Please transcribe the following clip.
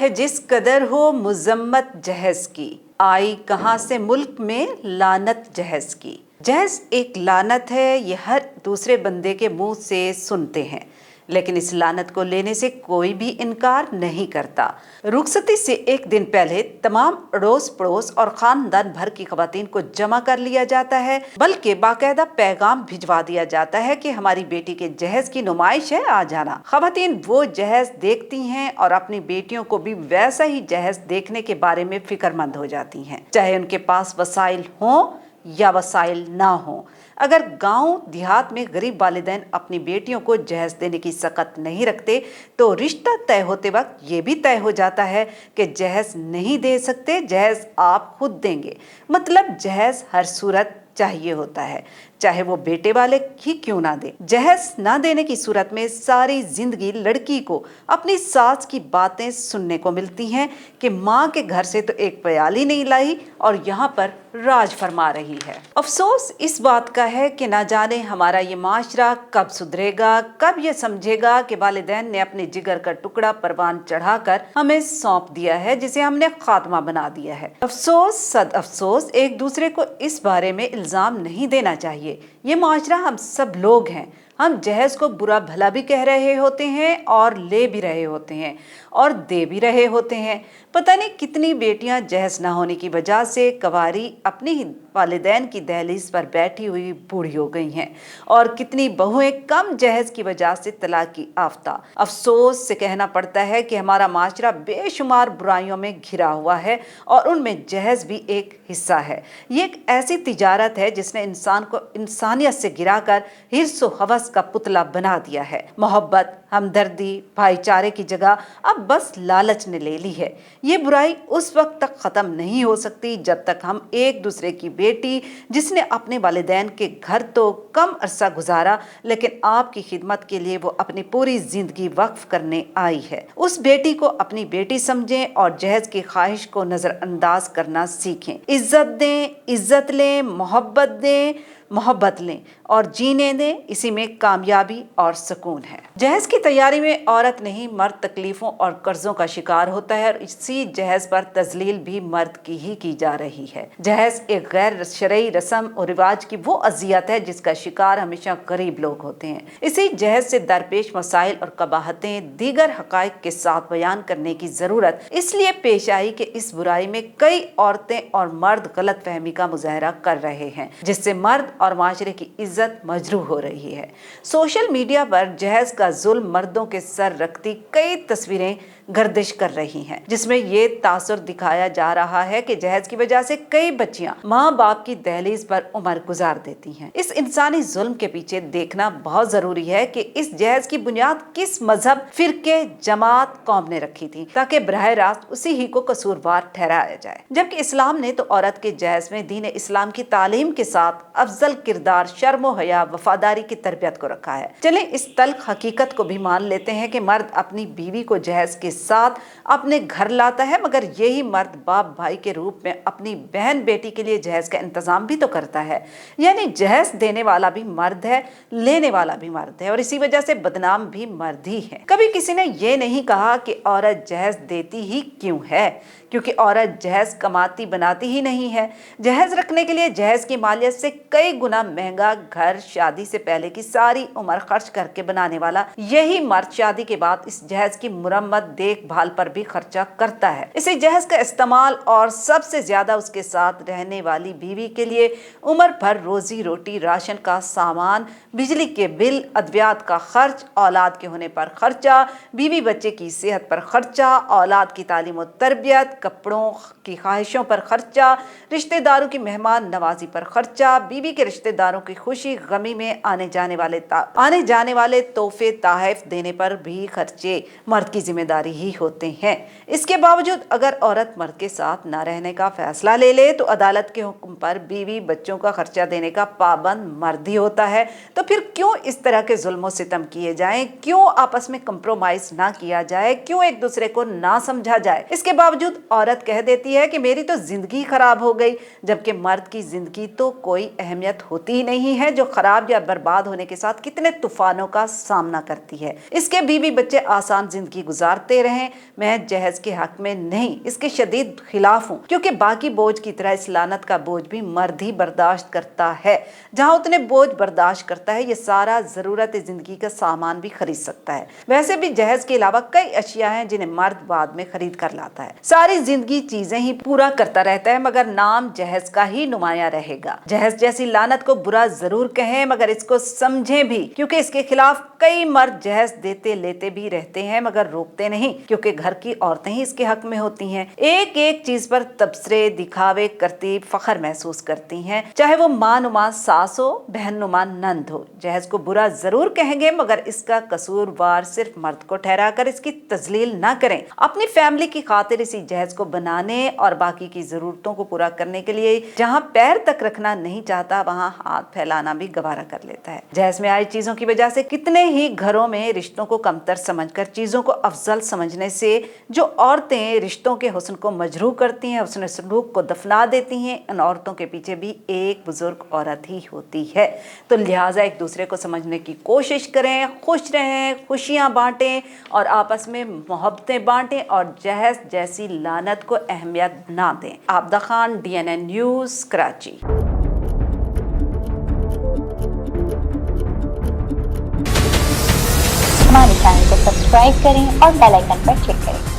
है जिस कदर हो मुजम्मत जहेज की, आई कहाँ से मुल्क में लानत जहेज की। जहेज एक लानत है, ये हर दूसरे बंदे के मुंह से सुनते हैं, लेकिन इस लानत को लेने से कोई भी इनकार नहीं करता। रुखसती से एक दिन पहले तमाम अड़ोस पड़ोस और खानदान भर की खवातीन को जमा कर लिया जाता है, बल्कि बाकायदा पैगाम भिजवा दिया जाता है कि हमारी बेटी के जहेज की नुमाइश है, आ जाना। खवातीन वो जहेज देखती हैं और अपनी बेटियों को भी वैसा ही जहेज देखने के बारे में फिक्रमंद हो जाती हैं, चाहे उनके पास वसाइल हों या वसाइल ना हो। अगर गांव देहात में गरीब वालिदैन अपनी बेटियों को जहेज देने की सकत नहीं रखते तो रिश्ता तय होते वक्त ये भी तय हो जाता है कि जहेज नहीं दे सकते, जहेज आप खुद देंगे। मतलब जहेज हर सूरत चाहिए होता है, चाहे वो बेटे वाले ही क्यों ना दे। जहेज ना देने की सूरत में सारी जिंदगी लड़की को अपनी सास की बातें सुनने को मिलती हैं कि माँ के घर से तो एक प्याली नहीं लाई और यहाँ पर राज फरमा रही है। अफसोस इस बात का है कि ना जाने हमारा ये माशरा कब सुधरेगा, कब ये समझेगा कि वालिदैन ने अपने जिगर का टुकड़ा परवान चढ़ाकर हमें सौंप दिया है, जिसे हमने खात्मा बना दिया है। अफसोस सद अफसोस, एक दूसरे को इस बारे में इल्जाम नहीं देना चाहिए। ये माशरा हम सब लोग हैं। हम जहेज को बुरा भला भी कह रहे होते हैं और ले भी रहे होते हैं और दे भी रहे होते हैं। पता नहीं कितनी बेटियां जहेज ना होने की वजह से कवारी अपने ही वालिदैन की दहलीज पर बैठी हुई बूढ़ी हो गई हैं और कितनी बहुएं कम जहेज की वजह से तलाक की आफ्ता। अफसोस से कहना पड़ता है कि हमारा माशरा बेशुमार बुराइयों में घिरा हुआ है और उनमें जहेज भी एक हिस्सा है। ये एक ऐसी तिजारत है जिसने इंसान को इंसानियत से गिराकर हिर्स व हवस का पुतला बना दिया है। मोहब्बत, हमदर्दी, भाईचारे की जगह अब बस लालच ने ले ली है। ये बुराई उस वक्त तक खत्म नहीं हो सकती जब तक हम एक दूसरे की बेटी, जिसने अपने वालिदैन के घर तो कम अरसा गुजारा लेकिन आपकी खिदमत के लिए वो अपनी पूरी जिंदगी वक्फ करने आई है, उस बेटी को अपनी बेटी समझें और जहेज की ख्वाहिश को नजरअंदाज करना सीखें। इज्जत दें, इज्जत लें, मोहब्बत लें और जीने दें, इसी में कामयाबी और सुकून है। जहेज की तैयारी में औरत नहीं मर्द तकलीफों और कर्जों का शिकार होता है और इसी जहेज पर तजलील भी मर्द की ही की जा रही है। जहेज एक गैर शरई रस्म और रिवाज की वो अजियत है जिसका शिकार हमेशा गरीब लोग होते हैं। इसी जहेज से दरपेश मसाइल और कबाहतें दीगर हकाइक के साथ बयान करने की जरूरत इसलिए पेश आई कि इस बुराई में कई औरतें और मर्द गलत फहमी का मुजाहरा कर रहे हैं, जिससे मर्द और माशरे की इज्जत मजरूह हो रही है। सोशल मीडिया पर जहेज का जुल्म मर्दों के सर रखती कई तस्वीरें गर्दिश कर रही हैं, जिसमें ये तासुर दिखाया जा रहा है कि जहेज की वजह से कई बच्चियां माँ बाप की दहलीज पर उम्र गुजार देती हैं। इस इंसानी जुल्म के पीछे देखना बहुत जरूरी है कि इस जहेज की बुनियाद किस मजहब, फिरके, जमात, कौम ने रखी थी, ताकि बराह रास्त उसी ही को कसूरवार ठहराया जाए। जबकि इस्लाम ने तो औरत के जहेज में दीन इस्लाम की तालीम के साथ अफजल किरदार, शर्म व हया, वफादारी की तरबियत को रखा है। चलें इस तल्ख हकीकत को भी मान लेते हैं कि मर्द अपनी बीवी को जहेज के साथ अपने घर लाता है, मगर यही मर्द बाप भाई के रूप में अपनी बहन बेटी के लिए जहेज का इंतजाम भी तो करता है। यानी जहेज देने वाला भी मर्द है, लेने वाला भी मर्द है और इसी वजह से बदनाम भी मर्द ही है। कभी किसी ने ये नहीं कहा कि औरत जहेज देती ही क्यों है, क्योंकि औरत जहेज कमाती बनाती ही नहीं है। जहेज रखने के लिए जहेज की मालियत से कई गुना महंगा घर शादी से पहले की सारी उम्र खर्च करके बनाने वाला यही मर्द शादी के बाद इस जहेज की मुरम्मत, देखभाल पर भी खर्चा करता है। इसी जहेज का इस्तेमाल और सबसे ज्यादा उसके साथ रहने वाली बीवी के लिए उम्र भर रोजी रोटी, राशन का सामान, बिजली के बिल, अद्वियात का खर्च, औलाद के होने पर खर्चा, बीवी बच्चे की सेहत पर खर्चा, औलाद की तालीम और तरबियत, कपड़ों की ख्वाहिशों पर खर्चा, रिश्तेदारों की मेहमान नवाजी पर खर्चा, बीवी के रिश्तेदारों की खुशी गमी में आने जाने वाले तोहफे तोहफ देने पर भी खर्चे मर्द की जिम्मेदारी ही होते हैं। इसके बावजूद अगर औरत मर्द के साथ न रहने का फैसला ले ले तो अदालत के हुक्म पर बीवी बच्चों का खर्चा देने का पाबंद मर्द ही होता है। तो फिर क्यों इस तरह के जुल्म सितम किए जाएं, क्यों आपस में कंप्रोमाइज ना किया जाए, क्यों एक दूसरे को ना समझा जाए। इसके बावजूद औरत कह देती है कि मेरी तो जिंदगी खराब हो गई, जबकि मर्द की जिंदगी तो कोई अहमियत होती ही नहीं है, जो खराब या बर्बाद होने के साथ कितने तूफानों का सामना करती है। इसके बीवी बच्चे आसान जिंदगी गुजारते کرتے رہیں، میں جہیز کے حق میں نہیں، اس کے شدید خلاف ہوں، کیونکہ باقی بوجھ کی طرح اس لعنت کا بوجھ بھی مرد ہی برداشت کرتا ہے۔ جہاں اتنے بوجھ برداشت کرتا ہے، یہ سارا ضرورت زندگی کا سامان بھی خرید سکتا ہے۔ ویسے بھی جہیز کے علاوہ کئی اشیاء ہیں جنہیں مرد بعد میں خرید کر لاتا ہے۔ ساری زندگی چیزیں ہی پورا کرتا رہتا ہے، مگر نام جہیز کا ہی نمایاں رہے گا۔ جہیز جیسی لعنت کو برا ضرور کہیں، مگر اس کو سمجھیں بھی، کیونکہ اس کے خلاف کئی مرد جہیز دیتے لیتے بھی رہتے ہیں مگر روکتے نہیں، کیونکہ گھر کی عورتیں ہی اس کے حق میں ہوتی ہیں۔ ایک ایک چیز پر تبصرے، دکھاوے کرتی فخر محسوس کرتی ہیں، چاہے وہ ماں نما ساس ہو، بہن نما نند ہو۔ جہیز کو برا ضرور کہیں گے، مگر اس کا قصوروار صرف مرد کو ٹھہرا کر اس کی تذلیل نہ کریں۔ اپنی فیملی کی خاطر اسی جہیز کو بنانے اور باقی کی ضرورتوں کو پورا کرنے کے لیے جہاں پیر تک رکھنا نہیں چاہتا، وہاں ہاتھ پھیلانا بھی گوارا کر لیتا ہے۔ جہیز میں آئی چیزوں کی وجہ سے کتنے ہی گھروں میں رشتوں کو کمتر سمجھ کر چیزوں کو افضل سمجھنے سے جو عورتیں رشتوں کے حسن کو مجروح کرتی ہیں، حسن سلوک کو دفنا دیتی ہیں، ان عورتوں کے پیچھے بھی ایک بزرگ عورت ہی ہوتی ہے۔ تو لہٰذا ایک دوسرے کو سمجھنے کی کوشش کریں، خوش رہیں، خوشیاں بانٹیں اور آپس میں محبتیں بانٹیں، اور جہیز جیسی لعنت کو اہمیت نہ دیں۔ Abida Khan, DNN news, Karachi. ہمارے چینل کو سبسکرائب کریں اور بیل آئیکن پر کلک کریں۔